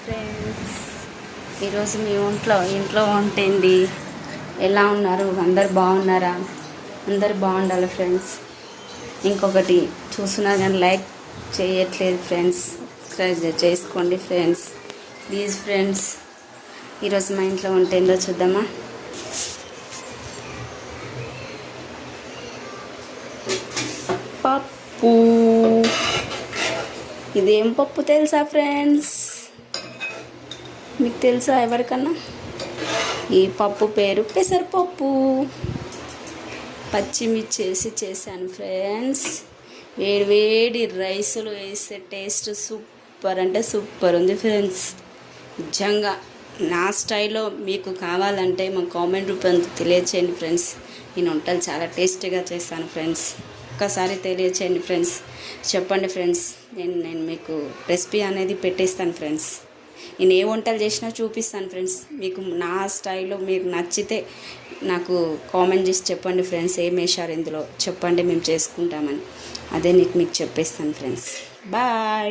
Friends, ఈరోజు మీ ఇంట్లో వంటేంది? ఎలా ఉన్నారు? అందరు బాగున్నారా? అందరు బాగుండాలి ఫ్రెండ్స్. ఇంకొకటి చూస్తున్నా కానీ లైక్ చేయట్లేదు ఫ్రెండ్స్, సబ్స్క్రైబ్ చేసుకోండి ఫ్రెండ్స్, ప్లీజ్ ఫ్రెండ్స్. ఈరోజు మా ఇంట్లో వంటేందో చూద్దామా? పప్పు. ఇదేం పప్పు తెలుసా ఫ్రెండ్స్? మీకు తెలుసా ఎవరికన్నా? ఈ పప్పు పేరు పెసరపప్పు. పచ్చిమిర్చి వేసి చేశాను ఫ్రెండ్స్. వేడి రైసులు వేస్తే టేస్ట్ సూపర్ అంటే సూపర్ ఉంది ఫ్రెండ్స్. నిజంగా నా స్టైల్లో మీకు కావాలంటే మా కామెంట్ రూపంలో తెలియచేయండి ఫ్రెండ్స్. నేను వంటలు చాలా టేస్టీగా చేస్తాను ఫ్రెండ్స్. ఒక్కసారి తెలియచేయండి ఫ్రెండ్స్. చెప్పండి ఫ్రెండ్స్, నేను మీకు రెసిపీ అనేది పెట్టేస్తాను ఫ్రెండ్స్. నేను ఏ వంటలు చేసినా చూపిస్తాను ఫ్రెండ్స్. మీకు నా స్టైల్లో మీకు నచ్చితే నాకు కామెంట్ చేసి చెప్పండి ఫ్రెండ్స్. ఏం వేశారు ఇందులో చెప్పండి, మేము చేసుకుంటామని. అదే మీకు చెప్పేస్తాను ఫ్రెండ్స్. బాయ్.